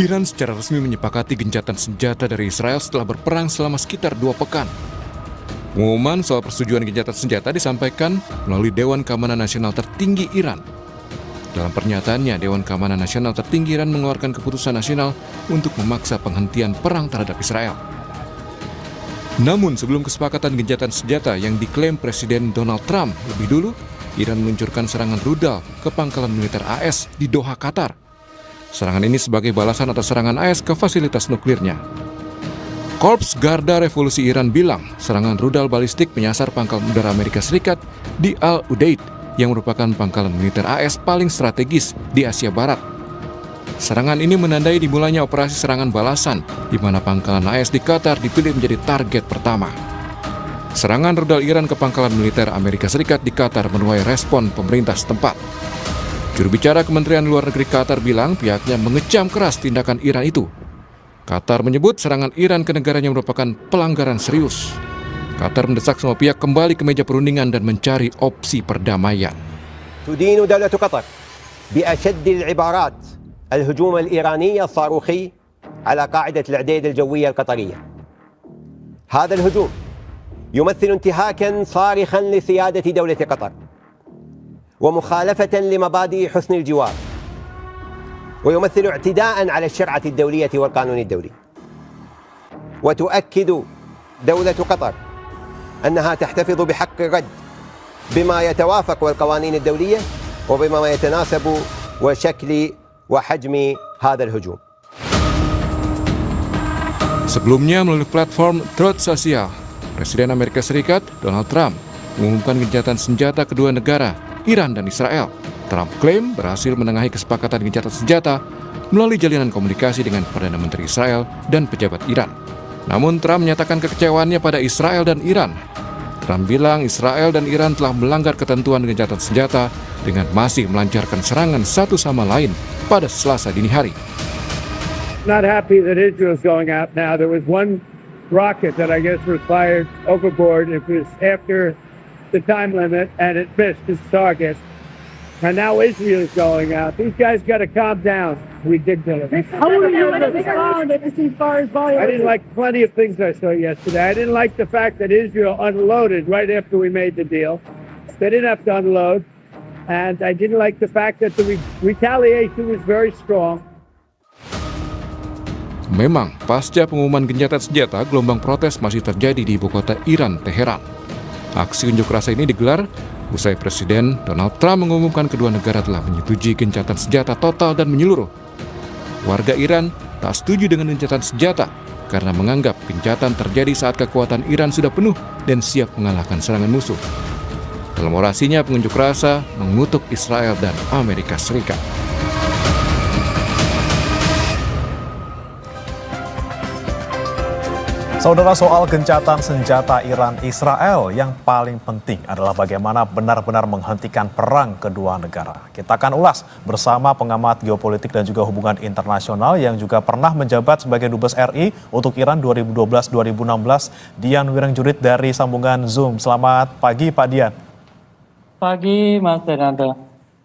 Iran secara resmi menyepakati gencatan senjata dari Israel setelah berperang selama sekitar 2 pekan. Pengumuman soal persetujuan gencatan senjata disampaikan melalui Dewan Keamanan Nasional tertinggi Iran. Dalam pernyataannya, Dewan Keamanan Nasional tertinggi Iran mengeluarkan keputusan nasional untuk memaksa penghentian perang terhadap Israel. Namun sebelum kesepakatan gencatan senjata yang diklaim Presiden Donald Trump lebih dulu, Iran meluncurkan serangan rudal ke pangkalan militer AS di Doha, Qatar. Serangan ini sebagai balasan atas serangan AS ke fasilitas nuklirnya. Korps Garda Revolusi Iran bilang serangan rudal balistik menyasar pangkalan udara Amerika Serikat di Al-Udeid yang merupakan pangkalan militer AS paling strategis di Asia Barat. Serangan ini menandai dimulainya operasi serangan balasan di mana pangkalan AS di Qatar dipilih menjadi target pertama. Serangan rudal Iran ke pangkalan militer Amerika Serikat di Qatar menuai respon pemerintah setempat. Juru bicara Kementerian Luar Negeri Qatar bilang pihaknya mengecam keras tindakan Iran itu. Qatar menyebut serangan Iran ke negaranya merupakan pelanggaran serius. Qatar mendesak semua pihak kembali ke meja perundingan dan mencari opsi perdamaian. تدين دولة قطر بأشد العبارات الهجوم الإيراني الصاروخي على قاعدة العديد الجوية القطرية. هذا الهجوم يمثل انتهاكا صارخا لسيادة دولة قطر ومخالفة لمبادئ حسن الجوار ويمثل اعتداء على الشرعة الدولية والقانون الدولي. وتؤكد دولة قطر أنها تحتفظ بحق الرد بما يتوافق والقوانين الدولية وبما يتناسب وشكل وحجم هذا الهجوم. Sebelumnya melalui platform Truth Social, Presiden Amerika Serikat Donald Trump mengumumkan gencatan senjata kedua negara, Iran dan Israel. Trump klaim berhasil menengahi kesepakatan gencatan senjata melalui jalinan komunikasi dengan Perdana Menteri Israel dan pejabat Iran. Namun Trump menyatakan kekecewaannya pada Israel dan Iran. Trump bilang Israel dan Iran telah melanggar ketentuan gencatan senjata dengan masih melancarkan serangan satu sama lain pada Selasa dini hari. Not happy that Israel's going out now. There was one rocket that I guess was fired overboard. It was after the time limit and it missed its target. And now Israel's going out. These guys got to calm down. Ridiculous. How will you respond if as far as violence? I didn't like plenty of things I saw yesterday. I didn't like the fact that Israel unloaded right after we made the deal. They didn't have to unload. And I didn't like the fact that the retaliation was very strong. Memang, pasca pengumuman gencatan senjata, gelombang protes masih terjadi di ibu kota Iran, Teheran. Aksi unjuk rasa ini digelar usai Presiden Donald Trump mengumumkan kedua negara telah menyetujui gencatan senjata total dan menyeluruh. Warga Iran tak setuju dengan gencatan senjata karena menganggap gencatan terjadi saat kekuatan Iran sudah penuh dan siap mengalahkan serangan musuh. Dalam orasinya, pengunjuk rasa mengutuk Israel dan Amerika Serikat. Saudara, soal gencatan senjata Iran-Israel yang paling penting adalah bagaimana benar-benar menghentikan perang kedua negara. Kita akan ulas bersama pengamat geopolitik dan juga hubungan internasional yang juga pernah menjabat sebagai Dubes RI untuk Iran 2012-2016, Dian Wirengjurit dari sambungan Zoom. Selamat pagi Pak Dian. Pagi Mas Fernando.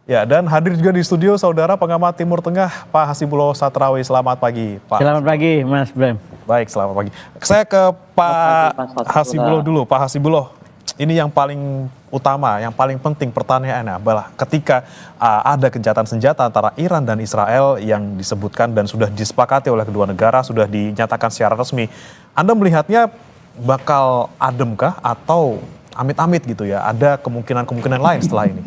Ya, dan hadir juga di studio saudara pengamat Timur Tengah Pak Hasibullah Satrawi. Selamat pagi Pak. Selamat pagi Mas Bram. Baik, selamat pagi. Saya ke Pak Hasibullah dulu. Pak Hasibullah, ini yang paling utama, yang paling penting pertanyaannya adalah ketika ada gencatan senjata antara Iran dan Israel yang disebutkan dan sudah disepakati oleh kedua negara, sudah dinyatakan secara resmi, Anda melihatnya bakal ademkah atau amit-amit gitu ya? Ada kemungkinan-kemungkinan lain setelah ini?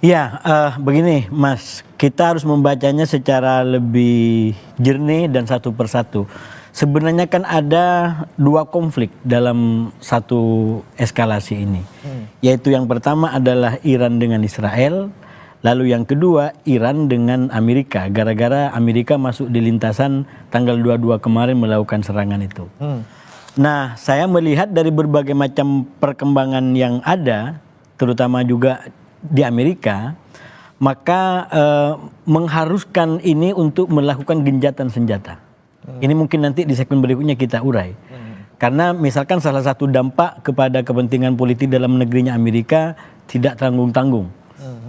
Ya, begini Mas, kita harus membacanya secara lebih jernih dan satu persatu. Sebenarnya kan ada dua konflik dalam satu eskalasi ini. Yaitu yang pertama adalah Iran dengan Israel, lalu yang kedua Iran dengan Amerika. Gara-gara Amerika masuk di lintasan tanggal 22 kemarin melakukan serangan itu. Nah, saya melihat dari berbagai macam perkembangan yang ada, terutama juga di Amerika, maka mengharuskan ini untuk melakukan gencatan senjata. Ini mungkin nanti di segmen berikutnya kita urai. Karena misalkan salah satu dampak kepada kepentingan politik dalam negerinya Amerika tidak tanggung-tanggung.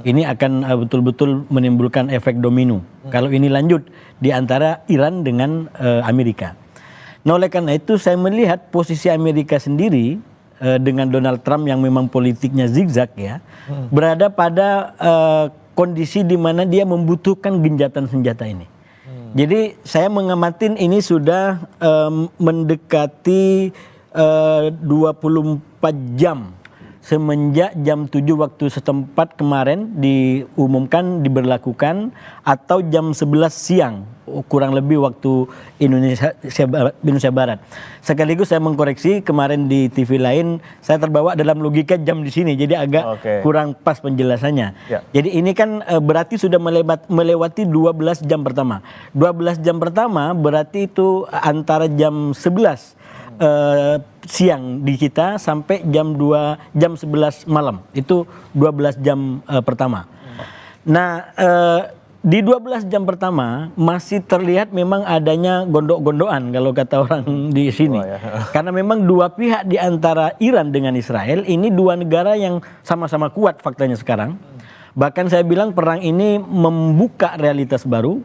Ini akan betul-betul menimbulkan efek domino. Kalau ini lanjut di antara Iran dengan Amerika. Nah, oleh karena itu saya melihat posisi Amerika sendiri dengan Donald Trump yang memang politiknya zigzag ya, berada pada kondisi di mana dia membutuhkan genjatan senjata ini. Jadi saya mengamatin ini sudah mendekati 24 jam semenjak jam 7 waktu setempat kemarin diumumkan diberlakukan, atau jam 11 siang kurang lebih waktu Indonesia Barat. Sekaligus saya mengkoreksi kemarin di TV lain saya terbawa dalam logika jam di sini, jadi agak kurang pas penjelasannya. Jadi ini kan berarti sudah melewati 12 jam pertama. 12 jam pertama berarti itu antara jam 11 siang di kita sampai jam 11 malam. Itu 12 jam pertama. Nah, di 12 jam pertama masih terlihat memang adanya gondok-gondokan kalau kata orang di sini. Karena memang dua pihak di antara Iran dengan Israel ini dua negara yang sama-sama kuat faktanya sekarang. Bahkan saya bilang perang ini membuka realitas baru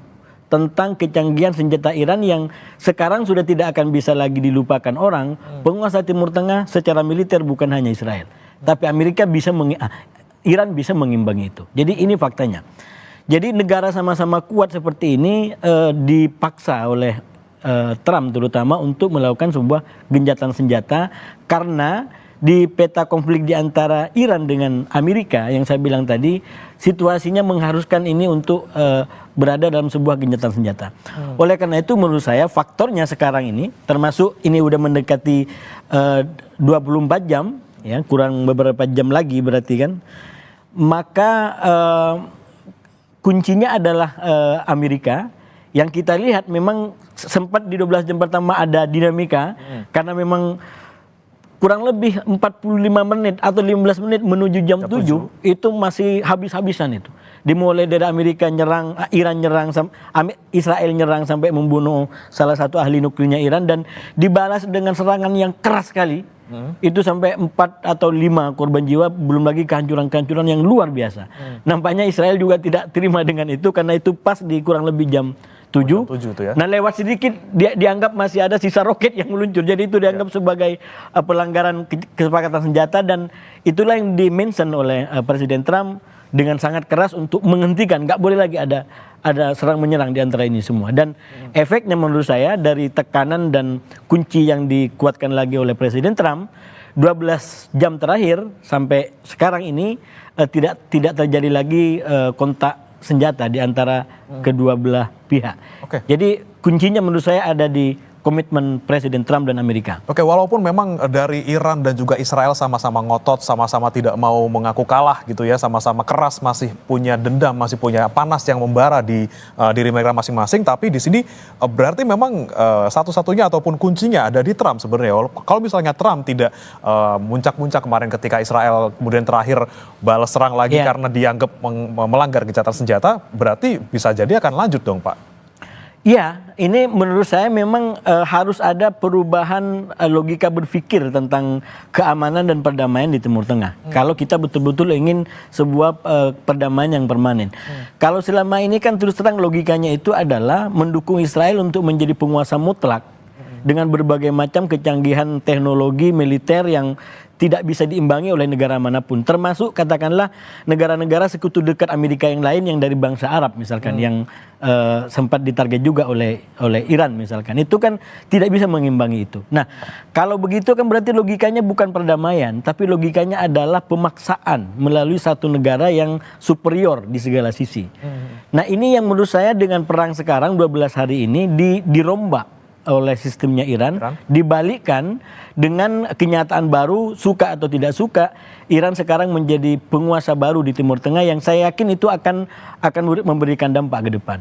tentang kecanggihan senjata Iran yang sekarang sudah tidak akan bisa lagi dilupakan orang. Penguasa Timur Tengah secara militer bukan hanya Israel, tapi Amerika Iran bisa mengimbangi itu. Jadi ini faktanya. Jadi negara sama-sama kuat seperti ini dipaksa oleh Trump terutama untuk melakukan sebuah genjatan senjata, karena di peta konflik di antara Iran dengan Amerika yang saya bilang tadi, situasinya mengharuskan ini untuk berada dalam sebuah genjatan senjata. Oleh karena itu menurut saya faktornya sekarang ini, termasuk ini udah mendekati 24 jam, ya kurang beberapa jam lagi berarti kan, maka kuncinya adalah Amerika. Yang kita lihat memang sempat di 12 jam pertama ada dinamika, karena memang kurang lebih 45 menit atau 15 menit menuju jam 7 itu masih habis-habisan itu. Dimulai dari Amerika nyerang, Iran nyerang, Israel nyerang sampai membunuh salah satu ahli nuklirnya Iran, dan dibalas dengan serangan yang keras sekali. Itu sampai 4 atau 5 korban jiwa, belum lagi kehancuran-kehancuran yang luar biasa. Nampaknya Israel juga tidak terima dengan itu, karena itu pas di kurang lebih jam 7. Nah lewat sedikit dianggap masih ada sisa roket yang meluncur. Jadi itu dianggap sebagai pelanggaran kesepakatan senjata, dan itulah yang dimention oleh Presiden Trump dengan sangat keras untuk menghentikan. Nggak boleh lagi ada serang menyerang di antara ini semua. Dan efeknya menurut saya dari tekanan dan kunci yang dikuatkan lagi oleh Presiden Trump, 12 jam terakhir sampai sekarang ini tidak terjadi lagi kontak senjata di antara kedua belah pihak. Jadi kuncinya menurut saya ada di komitmen Presiden Trump dan Amerika. Walaupun memang dari Iran dan juga Israel sama-sama ngotot, sama-sama tidak mau mengaku kalah gitu ya, sama-sama keras, masih punya dendam, masih punya panas yang membara di diri mereka masing-masing, tapi di sini berarti memang satu-satunya ataupun kuncinya ada di Trump sebenarnya. Kalau misalnya Trump tidak muncak-muncak kemarin ketika Israel kemudian terakhir balas serang lagi karena dianggap melanggar gencatan senjata, berarti bisa jadi akan lanjut dong, Pak. Iya, ini menurut saya memang harus ada perubahan logika berpikir tentang keamanan dan perdamaian di Timur Tengah. Kalau kita betul-betul ingin sebuah perdamaian yang permanen. Kalau selama ini kan terus terang logikanya itu adalah mendukung Israel untuk menjadi penguasa mutlak dengan berbagai macam kecanggihan teknologi militer yang tidak bisa diimbangi oleh negara manapun, termasuk katakanlah negara-negara sekutu dekat Amerika yang lain yang dari bangsa Arab misalkan, yang sempat ditarget juga oleh Iran misalkan, itu kan tidak bisa mengimbangi itu. Nah kalau begitu kan berarti logikanya bukan perdamaian, tapi logikanya adalah pemaksaan melalui satu negara yang superior di segala sisi. Nah ini yang menurut saya dengan perang sekarang 12 hari ini dirombak oleh sistemnya Iran, dibalikkan dengan kenyataan baru, suka atau tidak suka, Iran sekarang menjadi penguasa baru di Timur Tengah yang saya yakin itu akan memberikan dampak ke depan.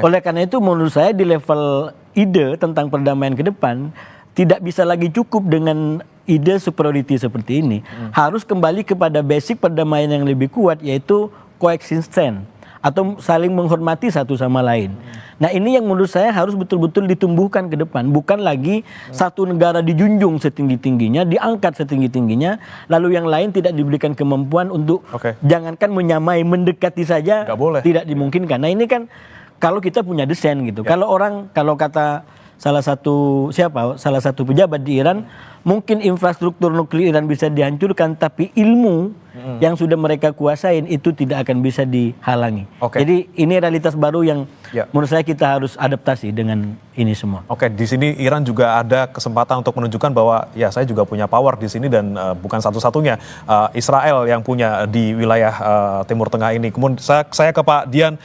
Oleh karena itu menurut saya di level ide tentang perdamaian ke depan tidak bisa lagi cukup dengan ide superiority seperti ini. Harus kembali kepada basic perdamaian yang lebih kuat, yaitu coexistence atau saling menghormati satu sama lain. Nah ini yang menurut saya harus betul-betul ditumbuhkan ke depan, bukan lagi satu negara dijunjung setinggi-tingginya, diangkat setinggi-tingginya, lalu yang lain tidak diberikan kemampuan untuk jangankan menyamai, mendekati saja tidak dimungkinkan. Nah ini kan kalau kita punya desain gitu, kalau kata salah satu pejabat di Iran, mungkin infrastruktur nuklir Iran bisa dihancurkan, tapi ilmu yang sudah mereka kuasain itu tidak akan bisa dihalangi. Jadi ini realitas baru yang menurut saya kita harus adaptasi dengan ini semua. Di sini Iran juga ada kesempatan untuk menunjukkan bahwa ya saya juga punya power di sini dan bukan satu-satunya Israel yang punya di wilayah Timur Tengah ini. Kemudian saya ke Pak Dian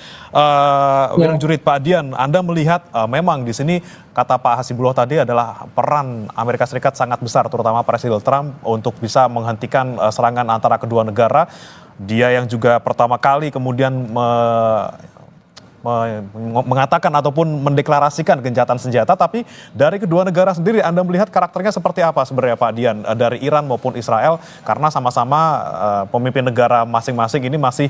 Wirangjurit. Pak Dian, Anda melihat memang di sini kata Pak Hasibullah tadi adalah peran Amerika Serikat sangat besar, terutama Presiden Trump untuk bisa menghentikan serangan antara kedua negara. Dia yang juga pertama kali kemudian mengatakan ataupun mendeklarasikan gencatan senjata, tapi dari kedua negara sendiri Anda melihat karakternya seperti apa sebenarnya Pak Dian, dari Iran maupun Israel, karena sama-sama pemimpin negara masing-masing ini masih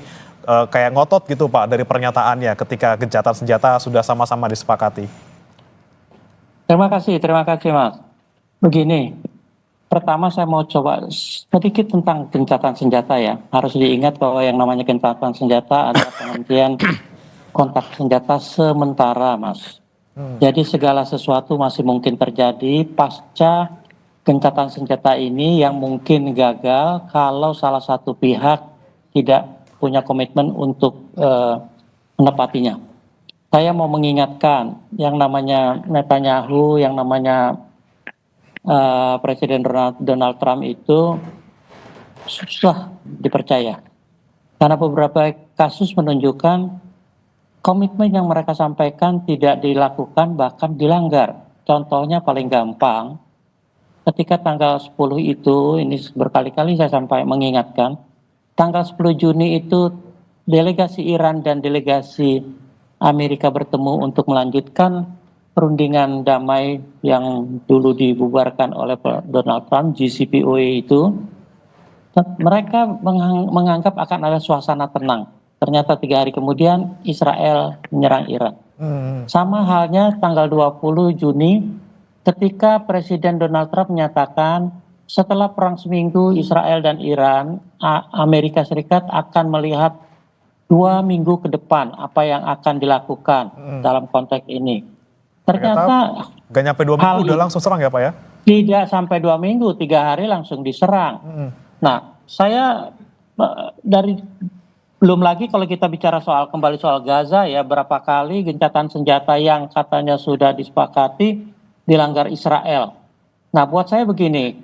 kayak ngotot gitu Pak dari pernyataannya ketika gencatan senjata sudah sama-sama disepakati. Terima kasih Mas. Begini, pertama saya mau coba sedikit tentang gencatan senjata ya. Harus diingat bahwa yang namanya gencatan senjata adalah penghentian kontak senjata sementara, Mas. Jadi segala sesuatu masih mungkin terjadi pasca gencatan senjata ini yang mungkin gagal kalau salah satu pihak tidak punya komitmen untuk menepatinya. Saya mau mengingatkan yang namanya Netanyahu, yang namanya Presiden Donald Trump itu susah dipercaya. Karena beberapa kasus menunjukkan komitmen yang mereka sampaikan tidak dilakukan, bahkan dilanggar. Contohnya paling gampang, ketika tanggal 10 itu, ini berkali-kali saya sampai mengingatkan, tanggal 10 Juni itu delegasi Iran dan delegasi Amerika bertemu untuk melanjutkan perundingan damai yang dulu dibubarkan oleh Donald Trump, JCPOA itu. Mereka menganggap akan ada suasana tenang. Ternyata 3 hari kemudian Israel menyerang Iran. Sama halnya tanggal 20 Juni ketika Presiden Donald Trump menyatakan setelah perang seminggu Israel dan Iran, Amerika Serikat akan melihat 2 minggu ke depan apa yang akan dilakukan dalam konteks ini. Ternyata gak nyampe 2 minggu udah langsung serang ya Pak ya? Tidak sampai 2 minggu, 3 hari langsung diserang. Nah, saya belum lagi kalau kita bicara kembali soal Gaza ya, berapa kali gencatan senjata yang katanya sudah disepakati dilanggar Israel. Nah, buat saya begini,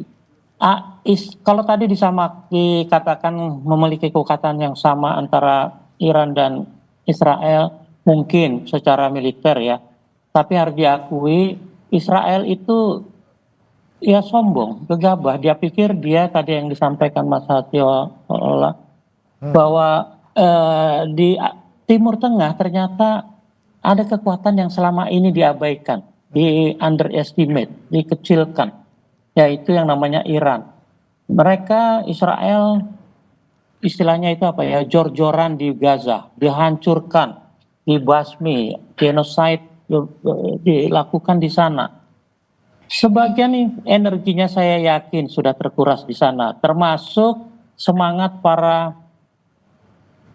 kalau tadi dikatakan memiliki kekuatan yang sama antara Iran dan Israel, mungkin secara militer ya, tapi harus diakui Israel itu ya sombong, gegabah. Dia pikir dia tadi yang disampaikan Mas Hatio bahwa di Timur Tengah ternyata ada kekuatan yang selama ini diabaikan, di underestimate, dikecilkan, yaitu yang namanya Iran. Mereka Israel istilahnya itu apa ya, jor-joran di Gaza, dihancurkan, dibasmi, genocide dilakukan di sana. Sebagian energinya saya yakin sudah terkuras di sana, termasuk semangat para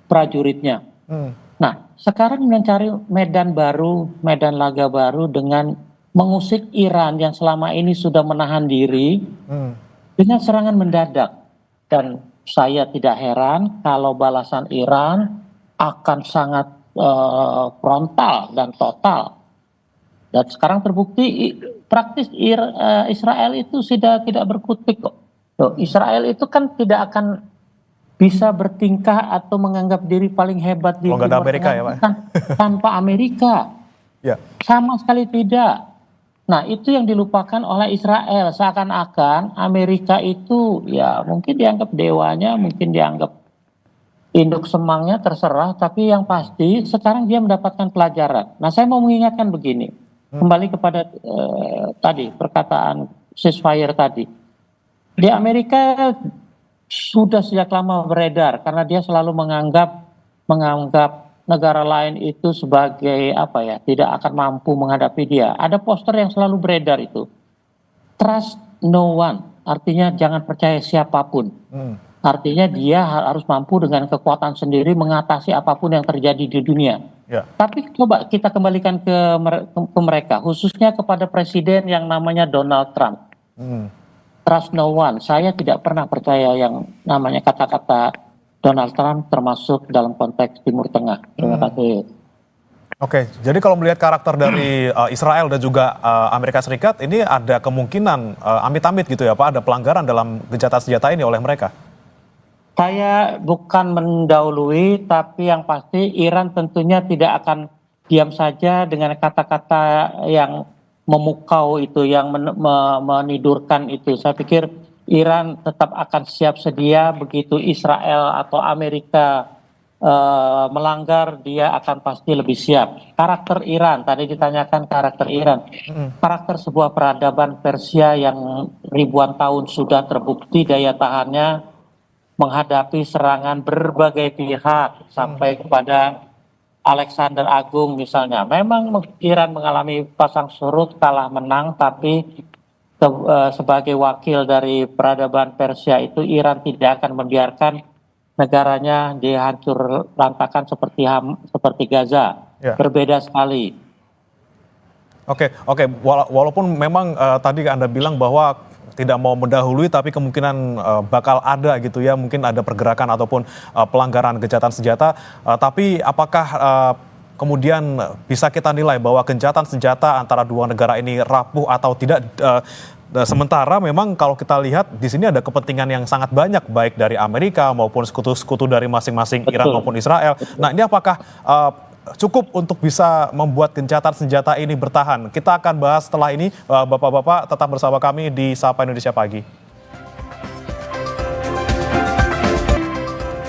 prajuritnya. Nah, sekarang mencari medan baru, medan laga baru dengan mengusik Iran yang selama ini sudah menahan diri dengan serangan mendadak. Dan saya tidak heran kalau balasan Iran akan sangat frontal dan total. Dan sekarang terbukti praktis Israel itu sudah tidak berkutik kok. Israel itu kan tidak akan bisa bertingkah atau menganggap diri paling hebat di Timur Amerika Tengah ya Pak? tanpa Amerika. Sama sekali tidak. Nah, itu yang dilupakan oleh Israel, seakan-akan Amerika itu ya mungkin dianggap dewanya, mungkin dianggap induk semangnya, terserah, tapi yang pasti sekarang dia mendapatkan pelajaran. Nah, saya mau mengingatkan begini, kembali kepada tadi perkataan ceasefire tadi. Di Amerika sudah sejak lama beredar karena dia selalu menganggap negara lain itu sebagai apa ya, tidak akan mampu menghadapi dia. Ada poster yang selalu beredar itu. Trust no one, artinya jangan percaya siapapun. Artinya dia harus mampu dengan kekuatan sendiri mengatasi apapun yang terjadi di dunia. Ya. Tapi coba kita kembalikan ke mereka, khususnya kepada presiden yang namanya Donald Trump. Trust no one, saya tidak pernah percaya yang namanya kata-kata Donald Trump termasuk dalam konteks Timur Tengah. Terima kasih. Oke, jadi kalau melihat karakter dari Israel dan juga Amerika Serikat, ini ada kemungkinan amit-amit gitu ya Pak, ada pelanggaran dalam gencatan senjata ini oleh mereka? Saya bukan mendahului, tapi yang pasti Iran tentunya tidak akan diam saja dengan kata-kata yang memukau itu, yang menidurkan itu. Saya pikir Iran tetap akan siap sedia begitu Israel atau Amerika melanggar, dia akan pasti lebih siap. Karakter Iran, tadi ditanyakan karakter Iran. Karakter sebuah peradaban Persia yang ribuan tahun sudah terbukti daya tahannya menghadapi serangan berbagai pihak sampai kepada Alexander Agung misalnya. Memang Iran mengalami pasang surut, kalah menang, tapi sebagai wakil dari peradaban Persia itu Iran tidak akan membiarkan negaranya dihancur lantakan seperti Gaza. Ya. Berbeda sekali. Oke. Walaupun memang tadi Anda bilang bahwa tidak mau mendahului, tapi kemungkinan bakal ada gitu ya, mungkin ada pergerakan ataupun pelanggaran gencatan senjata. Tapi apakah kemudian bisa kita nilai bahwa gencatan senjata antara dua negara ini rapuh atau tidak? Sementara memang kalau kita lihat di sini ada kepentingan yang sangat banyak baik dari Amerika maupun sekutu-sekutu dari masing-masing Iran maupun Israel. Nah, ini apakah cukup untuk bisa membuat gencatan senjata ini bertahan? Kita akan bahas setelah ini. Bapak-bapak tetap bersama kami di Sapa Indonesia Pagi.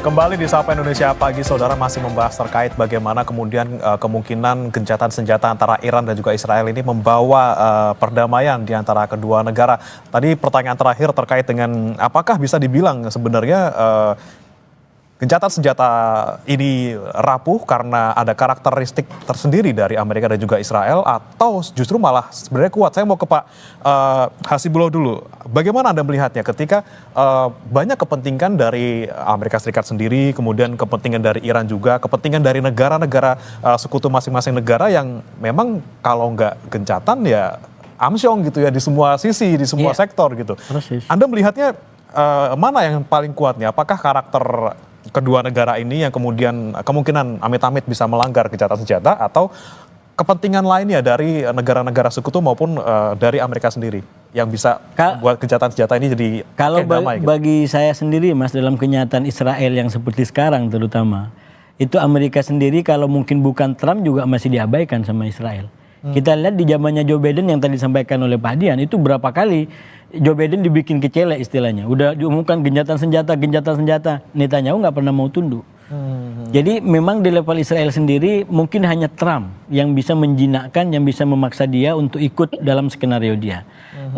Kembali di Sapa Indonesia Pagi, saudara, masih membahas terkait bagaimana kemudian kemungkinan gencatan senjata antara Iran dan juga Israel ini membawa perdamaian di antara kedua negara. Tadi pertanyaan terakhir terkait dengan apakah bisa dibilang sebenarnya gencatan senjata ini rapuh karena ada karakteristik tersendiri dari Amerika dan juga Israel, atau justru malah sebenarnya kuat? Saya mau ke Pak Hasibullah dulu. Bagaimana Anda melihatnya ketika banyak kepentingan dari Amerika Serikat sendiri, kemudian kepentingan dari Iran juga, kepentingan dari negara-negara sekutu masing-masing negara yang memang kalau nggak gencatan ya amsyong gitu ya di semua sisi, di semua sektor gitu. Persis. Anda melihatnya mana yang paling kuatnya? Apakah karakter kedua negara ini yang kemudian kemungkinan amit-amit bisa melanggar gencatan senjata, atau kepentingan lainnya dari negara-negara sekutu maupun dari Amerika sendiri yang bisa buat gencatan senjata ini jadi kalau damai gitu? Bagi saya sendiri, Mas, dalam kenyataan Israel yang seperti sekarang terutama, itu Amerika sendiri kalau mungkin bukan Trump juga masih diabaikan sama Israel. Kita lihat di zamannya Joe Biden yang tadi disampaikan oleh Pak Dian, itu berapa kali Joe Biden dibikin kecele istilahnya. Udah diumumkan gencatan senjata. Netanyahu nggak pernah mau tunduk. Jadi memang di level Israel sendiri mungkin hanya Trump yang bisa menjinakkan, yang bisa memaksa dia untuk ikut dalam skenario dia.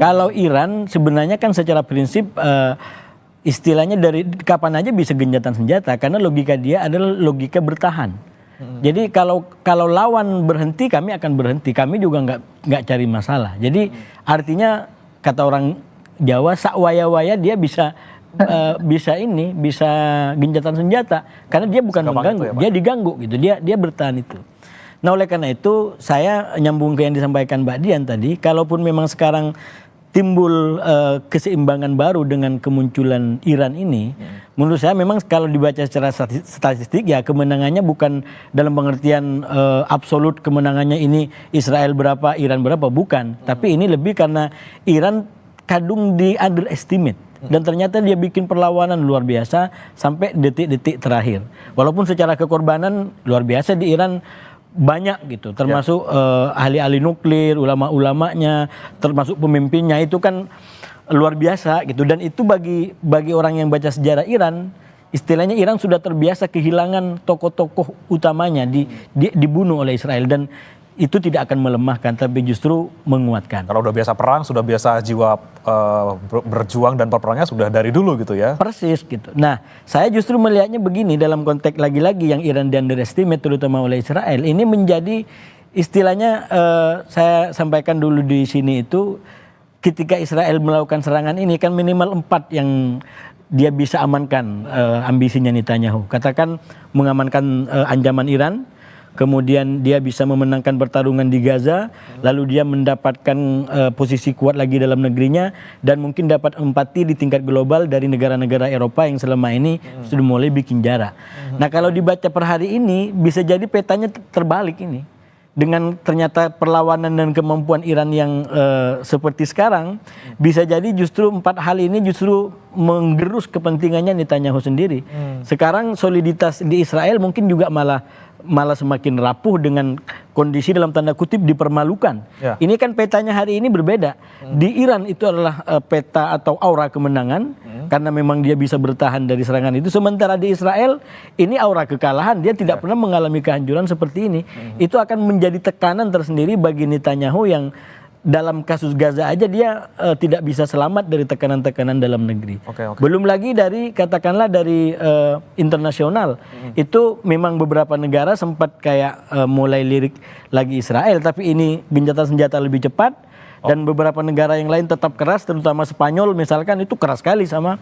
Kalau Iran sebenarnya kan secara prinsip istilahnya dari kapan aja bisa gencatan senjata, karena logika dia adalah logika bertahan. Jadi kalau lawan berhenti, kami akan berhenti. Kami juga nggak cari masalah. Jadi artinya kata orang Jawa, sak waya-waya dia bisa gencatan senjata karena dia bukan mengganggu, ya, dia diganggu gitu. Dia bertahan itu. Nah, oleh karena itu saya nyambung ke yang disampaikan Mbak Dian tadi, kalaupun memang sekarang timbul keseimbangan baru dengan kemunculan Iran ini, menurut saya memang kalau dibaca secara statistik ya kemenangannya bukan dalam pengertian absolut kemenangannya ini Israel berapa, Iran berapa, bukan. Tapi ini lebih karena Iran kadung di underestimate. Dan ternyata dia bikin perlawanan luar biasa sampai detik-detik terakhir. Walaupun secara kekorbanan luar biasa di Iran banyak gitu, termasuk ahli-ahli nuklir, ulama-ulamanya, termasuk pemimpinnya itu kan luar biasa gitu. Dan itu bagi orang yang baca sejarah Iran, istilahnya Iran sudah terbiasa kehilangan tokoh-tokoh utamanya dibunuh oleh Israel. Dan itu tidak akan melemahkan, tapi justru menguatkan. Kalau udah biasa perang, sudah biasa jiwa berjuang dan berperangnya sudah dari dulu gitu ya. Persis gitu. Nah, saya justru melihatnya begini dalam konteks lagi-lagi yang Iran di underestimate terutama oleh Israel. Ini menjadi istilahnya saya sampaikan dulu di sini itu ketika Israel melakukan serangan ini kan minimal 4 yang dia bisa amankan ambisinya Netanyahu. Katakan mengamankan ancaman Iran, kemudian dia bisa memenangkan pertarungan di Gaza, lalu dia mendapatkan posisi kuat lagi dalam negerinya, dan mungkin dapat empati di tingkat global dari negara-negara Eropa yang selama ini sudah mulai bikin jarak. Nah, kalau dibaca per hari ini, bisa jadi petanya terbalik ini. Dengan ternyata perlawanan dan kemampuan Iran yang seperti sekarang, bisa jadi justru 4 hal ini justru menggerus kepentingannya Netanyahu sendiri. Sekarang soliditas di Israel mungkin juga malah semakin rapuh dengan kondisi dalam tanda kutip dipermalukan. Ya. Ini kan petanya hari ini berbeda. Di Iran itu adalah peta atau aura kemenangan karena memang dia bisa bertahan dari serangan itu. Sementara di Israel ini aura kekalahan. Dia tidak pernah mengalami kehancuran seperti ini. Itu akan menjadi tekanan tersendiri bagi Netanyahu yang dalam kasus Gaza aja dia tidak bisa selamat dari tekanan-tekanan dalam negeri. Oke. Belum lagi dari katakanlah dari internasional. Itu memang beberapa negara sempat kayak mulai lirik lagi Israel, tapi ini gencatan senjata lebih cepat dan beberapa negara yang lain tetap keras, terutama Spanyol misalkan itu keras sekali sama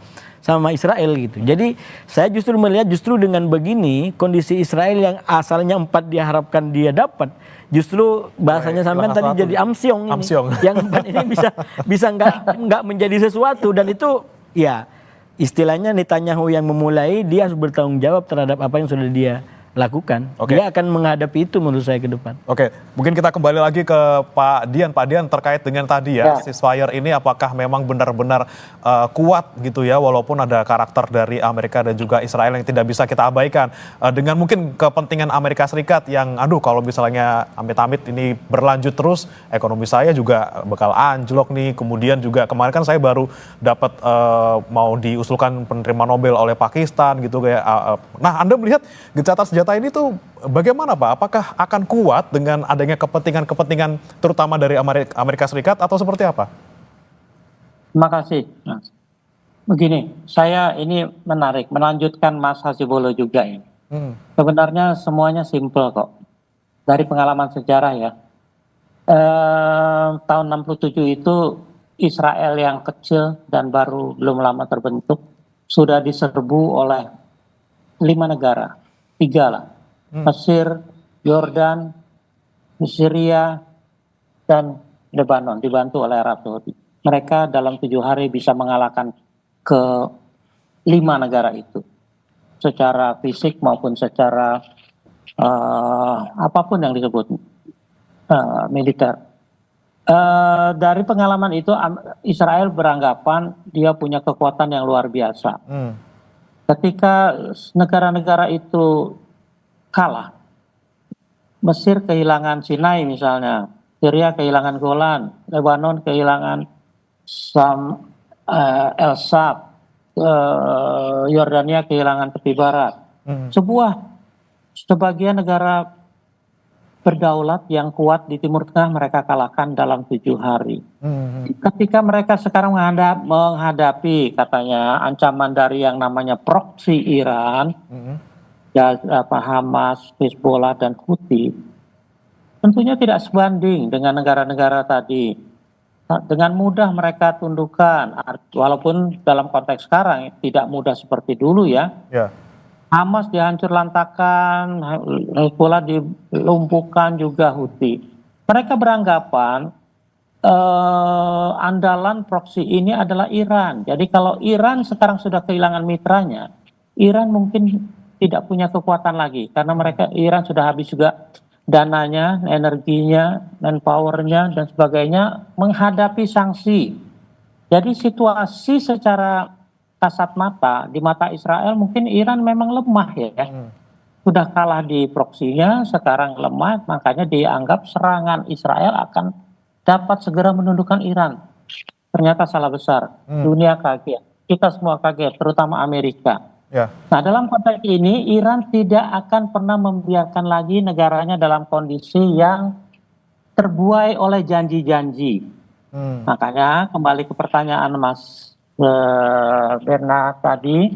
Israel gitu. Jadi saya justru melihat justru dengan begini kondisi Israel yang asalnya 4 diharapkan dia dapat, justru bahasanya sampean tadi jadi amsyong. Yang 4 ini bisa nggak menjadi sesuatu, dan itu ya istilahnya Netanyahu yang memulai, dia harus bertanggung jawab terhadap apa yang sudah dia lakukan. Dia akan menghadapi itu menurut saya ke depan. Oke, mungkin kita kembali lagi ke Pak Dian. Pak Dian, terkait dengan tadi ya, ceasefire ini apakah memang benar-benar kuat gitu ya, walaupun ada karakter dari Amerika dan juga Israel yang tidak bisa kita abaikan. Dengan mungkin kepentingan Amerika Serikat yang kalau misalnya amit-amit ini berlanjut terus, ekonomi saya juga bakal anjlok nih. Kemudian juga kemarin kan saya baru dapat mau diusulkan penerima Nobel oleh Pakistan gitu kayak. Nah, Anda melihat gencatan senjata ini tuh bagaimana Pak? Apakah akan kuat dengan adanya kepentingan-kepentingan terutama dari Amerika Serikat atau seperti apa? Terima kasih. Begini, saya ini menarik, melanjutkan Mas Hasibullah juga ini. Sebenarnya semuanya simpel kok. Dari pengalaman sejarah ya. Tahun 67 itu Israel yang kecil dan baru belum lama terbentuk sudah diserbu oleh 5 negara. 3 lah, Mesir, Yordan, Syria, dan Lebanon, dibantu oleh Arab Saudi. Mereka dalam 7 hari bisa mengalahkan ke 5 negara itu, secara fisik maupun secara apapun yang disebut militer. Dari pengalaman itu Israel beranggapan dia punya kekuatan yang luar biasa. Ketika negara-negara itu kalah, Mesir kehilangan Sinai misalnya, Syria kehilangan Golan, Lebanon kehilangan El Sab, Yordania kehilangan tepi barat. Sebagian negara berdaulat yang kuat di Timur Tengah mereka kalahkan dalam 7 hari. Ketika mereka sekarang menghadapi katanya ancaman dari yang namanya proksi Iran, Hamas, Hezbollah, dan Houthi, tentunya tidak sebanding dengan negara-negara tadi. Dengan mudah mereka tundukkan, walaupun dalam konteks sekarang tidak mudah seperti dulu ya. Hamas dihancur lantakan, Hezbollah dilumpuhkan, juga Houthi. Mereka beranggapan andalan proksi ini adalah Iran. Jadi kalau Iran sekarang sudah kehilangan mitranya, Iran mungkin tidak punya kekuatan lagi karena Iran sudah habis juga dananya, energinya, manpowernya dan sebagainya menghadapi sanksi. Jadi situasi secara kasat mata di mata Israel mungkin Iran memang lemah ya. Sudah kalah di proksinya, sekarang lemah, makanya dianggap serangan Israel akan dapat segera menundukkan Iran. Ternyata salah besar. Dunia kaget, kita semua kaget, terutama Amerika. Nah, dalam konteks ini Iran tidak akan pernah membiarkan lagi negaranya dalam kondisi yang terbuai oleh janji-janji. Makanya kembali ke pertanyaan Mas Bernard tadi,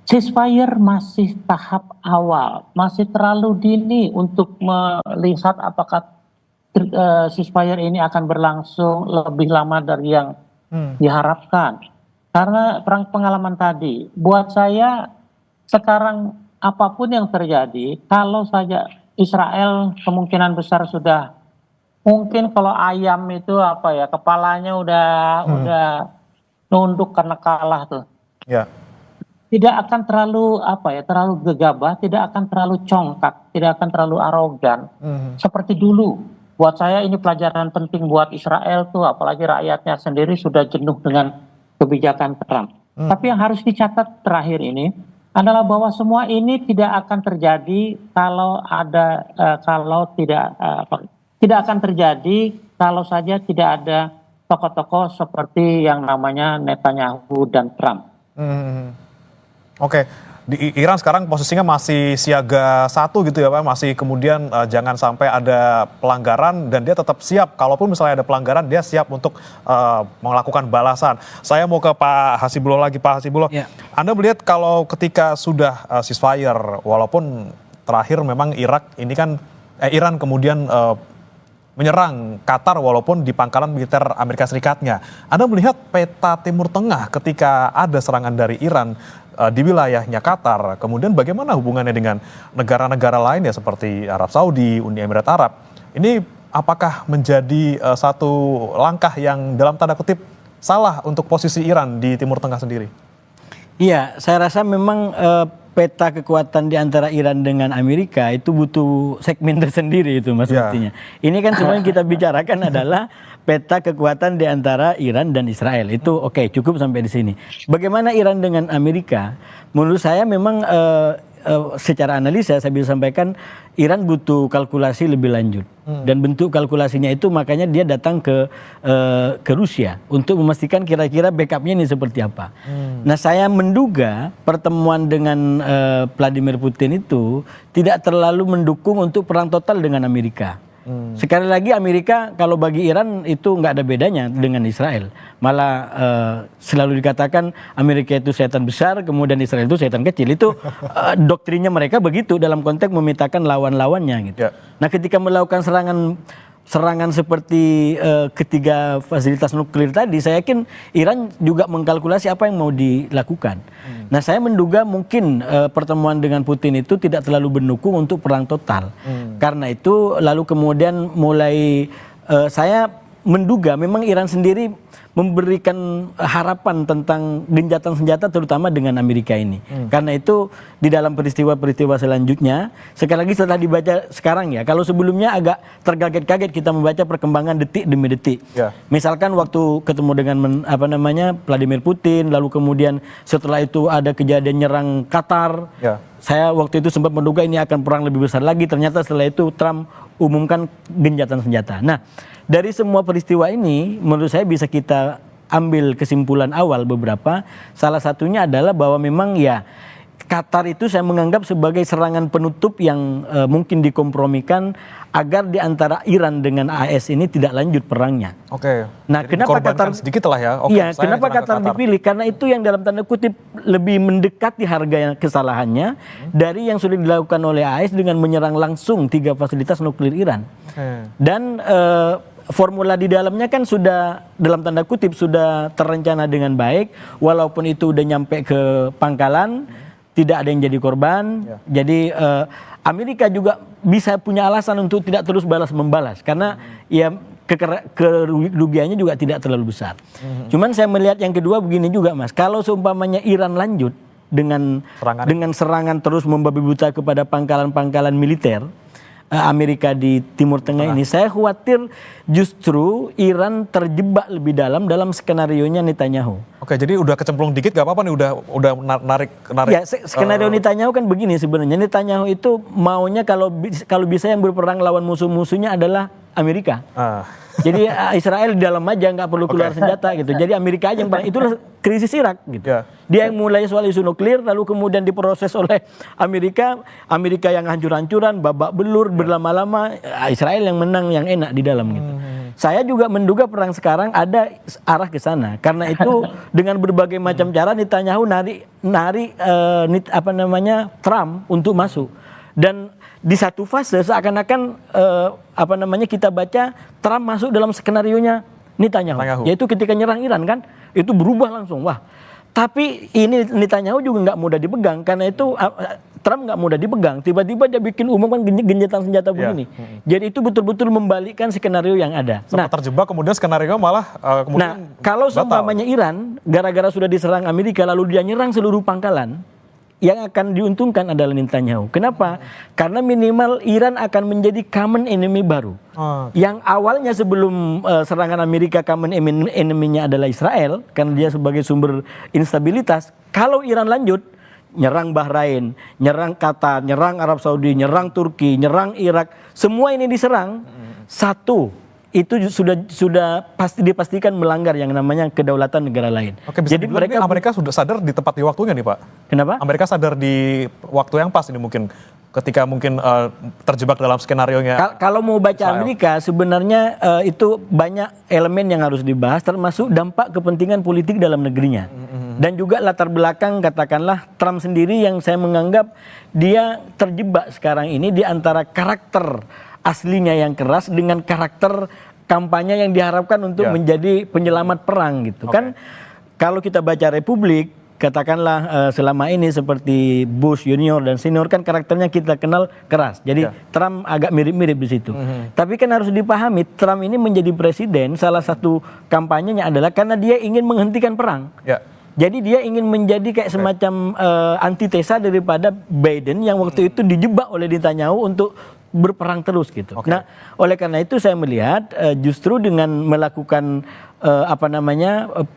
ceasefire masih tahap awal, masih terlalu dini untuk melihat apakah ceasefire ini akan berlangsung lebih lama dari yang diharapkan. Karena perang pengalaman tadi, buat saya sekarang apapun yang terjadi, kalau saja Israel kemungkinan besar sudah, mungkin kalau ayam itu apa ya, kepalanya udah nunduk karena kalah tuh. Ya. Tidak akan terlalu terlalu gegabah, tidak akan terlalu congkak, tidak akan terlalu arogan seperti dulu. Buat saya ini pelajaran penting buat Israel tuh, apalagi rakyatnya sendiri sudah jenuh dengan kebijakan Trump. Tapi yang harus dicatat terakhir ini adalah bahwa semua ini tidak akan terjadi tidak akan terjadi kalau saja tidak ada tokoh-tokoh seperti yang namanya Netanyahu dan Trump. Oke, di Iran sekarang posisinya masih siaga 1 gitu ya Pak, masih kemudian jangan sampai ada pelanggaran dan dia tetap siap, kalaupun misalnya ada pelanggaran dia siap untuk melakukan balasan. Saya mau ke Pak Hasibullah lagi, Pak Hasibullah. Ya. Anda melihat kalau ketika sudah ceasefire, walaupun terakhir memang Iran kemudian menyerang Qatar walaupun di pangkalan militer Amerika Serikatnya. Anda melihat peta Timur Tengah ketika ada serangan dari Iran di wilayahnya Qatar, kemudian bagaimana hubungannya dengan negara-negara lain ya seperti Arab Saudi, Uni Emirat Arab. Ini apakah menjadi satu langkah yang dalam tanda kutip salah untuk posisi Iran di Timur Tengah sendiri? Iya, saya rasa memang peta kekuatan di antara Iran dengan Amerika itu butuh segmen tersendiri itu Mas Buktinya. Ini kan semua yang kita bicarakan adalah peta kekuatan di antara Iran dan Israel. Itu oke, cukup sampai di sini. Bagaimana Iran dengan Amerika? Menurut saya memang secara analisa saya bisa sampaikan Iran butuh kalkulasi lebih lanjut. Dan bentuk kalkulasinya itu makanya dia datang ke Rusia untuk memastikan kira-kira backupnya ini seperti apa. Nah saya menduga pertemuan dengan Vladimir Putin itu tidak terlalu mendukung untuk perang total dengan Amerika. Sekali lagi Amerika kalau bagi Iran itu nggak ada bedanya dengan Israel. Malah selalu dikatakan Amerika itu setan besar, kemudian Israel itu setan kecil. Itu doktrinnya mereka begitu dalam konteks memetakan lawan-lawannya gitu. Nah ketika melakukan serangan seperti ketiga fasilitas nuklir tadi, saya yakin Iran juga mengkalkulasi apa yang mau dilakukan. Nah saya menduga mungkin pertemuan dengan Putin itu tidak terlalu mendukung untuk perang total. Karena itu lalu kemudian mulai saya menduga memang Iran sendiri memberikan harapan tentang gencatan senjata terutama dengan Amerika ini. Karena itu di dalam peristiwa-peristiwa selanjutnya, sekali lagi setelah dibaca sekarang ya, kalau sebelumnya agak terkaget-kaget kita membaca perkembangan detik demi detik. Misalkan waktu ketemu dengan Vladimir Putin, lalu kemudian setelah itu ada kejadian nyerang Qatar. Saya waktu itu sempat menduga ini akan perang lebih besar lagi, ternyata setelah itu Trump umumkan gencatan senjata. Nah, dari semua peristiwa ini menurut saya bisa kita ambil kesimpulan awal beberapa. Salah satunya adalah bahwa memang ya Qatar itu saya menganggap sebagai serangan penutup yang mungkin dikompromikan agar di antara Iran dengan AS ini tidak lanjut perangnya. Oke. Nah, kenapa Qatar sedikit lah ya? Iya, kenapa Qatar dipilih? Karena itu yang dalam tanda kutip lebih mendekati harga kesalahannya dari yang sudah dilakukan oleh AS dengan menyerang langsung 3 fasilitas nuklir Iran. Dan formula di dalamnya kan sudah dalam tanda kutip sudah terencana dengan baik, walaupun itu udah nyampe ke pangkalan, tidak ada yang jadi korban. Jadi Amerika juga bisa punya alasan untuk tidak terus balas-membalas karena ya kerugiannya juga tidak terlalu besar. Cuman saya melihat yang kedua begini juga Mas, kalau seumpamanya Iran lanjut dengan serangan terus membabi buta kepada pangkalan-pangkalan militer Amerika di Timur Tengah ini, saya khawatir justru Iran terjebak lebih dalam skenario-nya Netanyahu. Oke, jadi udah kecemplung dikit gak apa-apa nih, udah narik. Ya, skenario Netanyahu kan begini sebenarnya. Netanyahu itu maunya kalau bisa yang berperang lawan musuh-musuhnya adalah Amerika. Jadi Israel di dalam aja nggak perlu keluar senjata gitu. Jadi Amerika aja yang perang. Itulah krisis Irak gitu. Dia yang mulai soal isu nuklir, lalu kemudian diproses oleh Amerika, Amerika yang hancur-hancuran, babak belur, berlama-lama, Israel yang menang, yang enak di dalam gitu. Saya juga menduga perang sekarang ada arah ke sana. Karena itu dengan berbagai macam cara Netanyahu narik Trump untuk masuk. Dan di satu fase seakan-akan kita baca Trump masuk dalam skenarionya Netanyahu. Yaitu ketika nyerang Iran kan, itu berubah langsung. Wah, tapi ini Netanyahu juga nggak mudah dipegang, karena itu Trump nggak mudah dipegang. Tiba-tiba dia bikin umum kan gencatan senjata begini. Jadi itu betul-betul membalikkan skenario yang ada. Sempat terjebak, kemudian skenario malah kemudian kalau seumpamanya Iran gara-gara sudah diserang Amerika lalu dia nyerang seluruh pangkalan, yang akan diuntungkan adalah Netanyahu. Kenapa? Karena minimal Iran akan menjadi common enemy baru. Yang awalnya sebelum serangan Amerika common enemy-nya adalah Israel, karena dia sebagai sumber instabilitas. Kalau Iran lanjut, nyerang Bahrain, nyerang Qatar, nyerang Arab Saudi, nyerang Turki, nyerang Irak, semua ini diserang. Satu, itu sudah pasti dipastikan melanggar yang namanya kedaulatan negara lain. Oke, jadi Amerika sudah sadar di tepat di waktunya nih Pak. Kenapa? Amerika sadar di waktu yang pas ini mungkin ketika mungkin terjebak dalam skenario-nya. Kalau mau baca Israel. Amerika sebenarnya itu banyak elemen yang harus dibahas, termasuk dampak kepentingan politik dalam negerinya. Dan juga latar belakang katakanlah Trump sendiri yang saya menganggap dia terjebak sekarang ini di antara karakter aslinya yang keras dengan karakter kampanye yang diharapkan untuk menjadi penyelamat perang gitu. Kan kalau kita baca Republik, katakanlah selama ini seperti Bush junior dan senior kan karakternya kita kenal keras. Jadi Trump agak mirip-mirip di situ. Tapi kan harus dipahami Trump ini menjadi presiden, salah satu kampanyenya adalah karena dia ingin menghentikan perang. Jadi dia ingin menjadi kayak semacam antitesa daripada Biden yang waktu itu dijebak oleh Netanyahu untuk berperang terus gitu. Nah, oleh karena itu saya melihat justru dengan melakukan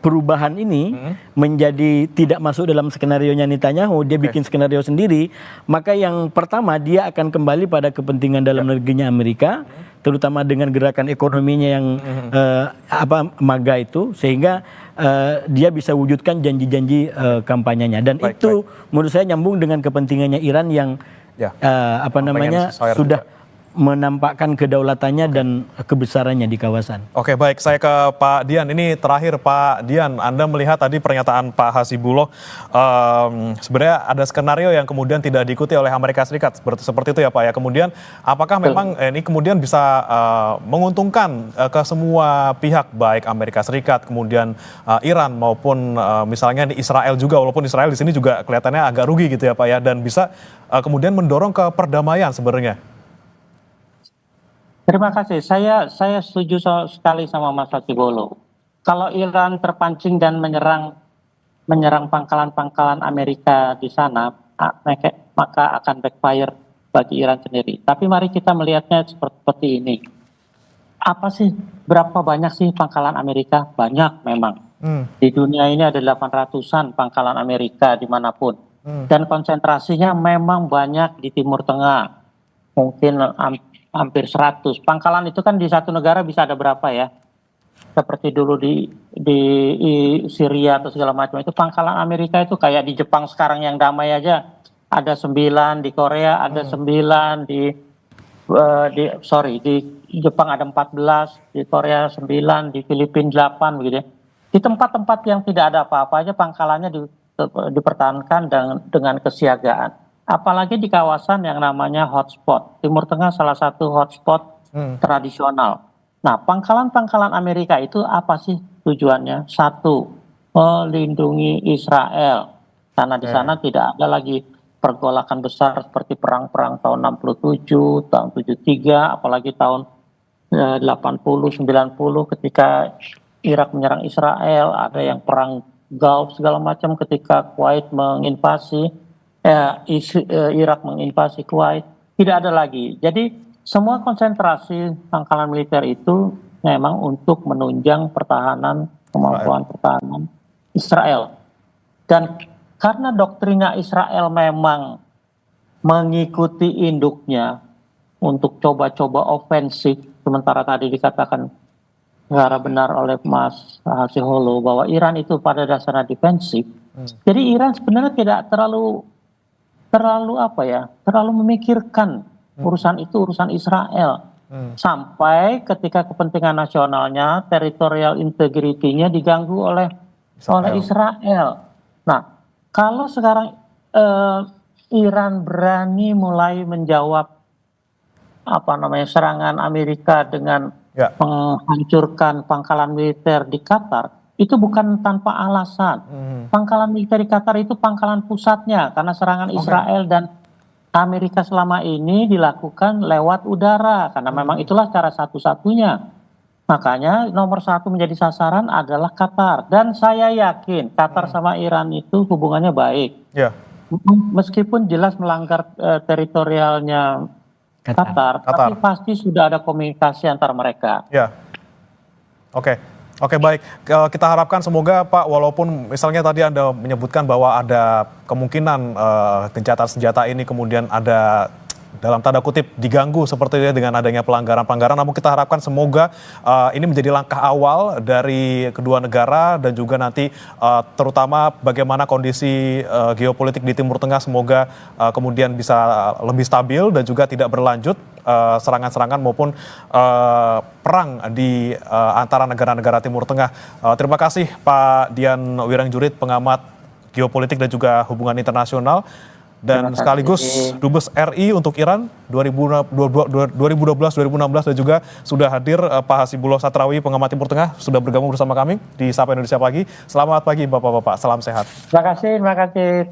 perubahan ini menjadi tidak masuk dalam skenarionya Netanyahu, dia bikin skenario sendiri, maka yang pertama dia akan kembali pada kepentingan dalam negerinya Amerika, terutama dengan gerakan ekonominya yang MAGA itu, sehingga dia bisa wujudkan janji-janji kampanyenya, dan itu menurut saya nyambung dengan kepentingannya Iran yang sudah menampakkan kedaulatannya dan kebesarannya di kawasan. Oke, baik, saya ke Pak Dian. Ini terakhir Pak Dian, Anda melihat tadi pernyataan Pak Hasibullah, sebenarnya ada skenario yang kemudian tidak diikuti oleh Amerika Serikat, seperti itu ya Pak ya. Kemudian apakah memang ini kemudian bisa menguntungkan ke semua pihak, baik Amerika Serikat, kemudian Iran maupun misalnya di Israel juga, walaupun Israel di sini juga kelihatannya agak rugi gitu ya Pak ya, dan bisa kemudian mendorong ke perdamaian sebenarnya. Terima kasih. Saya setuju sekali sama Mas Hasibullah. Kalau Iran terpancing dan menyerang pangkalan-pangkalan Amerika di sana, maka akan backfire bagi Iran sendiri. Tapi mari kita melihatnya seperti ini. Apa sih, berapa banyak sih pangkalan Amerika? Banyak memang. Di dunia ini ada 800-an pangkalan Amerika dimanapun. Dan konsentrasinya memang banyak di Timur Tengah. Mungkin hampir 100. Pangkalan itu kan di satu negara bisa ada berapa ya? Seperti dulu di Syria atau segala macam. Itu pangkalan Amerika itu kayak di Jepang sekarang yang damai aja. Ada 9, di Korea ada 9, di Jepang ada 14, di Korea 9, di Filipina 8 begitu ya. Di tempat-tempat yang tidak ada apa-apa aja pangkalannya dipertahankan dengan kesiagaan. Apalagi di kawasan yang namanya hotspot. Timur Tengah salah satu hotspot tradisional. Nah, pangkalan-pangkalan Amerika itu apa sih tujuannya? Satu, melindungi Israel. Karena di sana tidak ada lagi pergolakan besar seperti perang-perang tahun 67, tahun 73, apalagi tahun 80, 90 ketika Irak menyerang Israel, ada yang perang Gulf segala macam ketika Kuwait menginvasi. Irak menginvasi Kuwait, tidak ada lagi. Jadi semua konsentrasi pangkalan militer itu memang untuk menunjang kemampuan pertahanan Israel. Dan karena doktrina Israel memang mengikuti induknya untuk coba-coba ofensif, sementara tadi dikatakan secara benar oleh Mas Hasibullah bahwa Iran itu pada dasarnya defensif, Jadi Iran sebenarnya tidak terlalu memikirkan urusan itu, urusan Israel. Sampai ketika kepentingan nasionalnya, territorial integrity-nya diganggu oleh Israel. Nah, kalau sekarang Iran berani mulai menjawab serangan Amerika dengan menghancurkan pangkalan militer di Qatar, itu bukan tanpa alasan. Pangkalan militer di Qatar itu pangkalan pusatnya, karena serangan Israel dan Amerika selama ini dilakukan lewat udara, karena memang itulah cara satu-satunya. Makanya nomor satu menjadi sasaran adalah Qatar. Dan saya yakin Qatar sama Iran itu hubungannya baik. Meskipun jelas melanggar teritorialnya Qatar, tapi pasti sudah ada komunikasi antar mereka. Oke, baik. Kita harapkan semoga Pak, walaupun misalnya tadi Anda menyebutkan bahwa ada kemungkinan gencatan senjata ini kemudian ada dalam tanda kutip diganggu seperti itu dengan adanya pelanggaran-pelanggaran, namun kita harapkan semoga ini menjadi langkah awal dari kedua negara dan juga nanti terutama bagaimana kondisi geopolitik di Timur Tengah semoga kemudian bisa lebih stabil dan juga tidak berlanjut serangan-serangan maupun perang di antara negara-negara Timur Tengah. Terima kasih Pak Dian Wirangjurit, pengamat geopolitik dan juga hubungan internasional, dan sekaligus Dubes RI untuk Iran 2012-2016, dan juga sudah hadir Pak Hasibullah Satrawi, pengamat Timur Tengah, sudah bergabung bersama kami di Sapa Indonesia Pagi. Selamat pagi Bapak-Bapak, salam sehat. Terima kasih.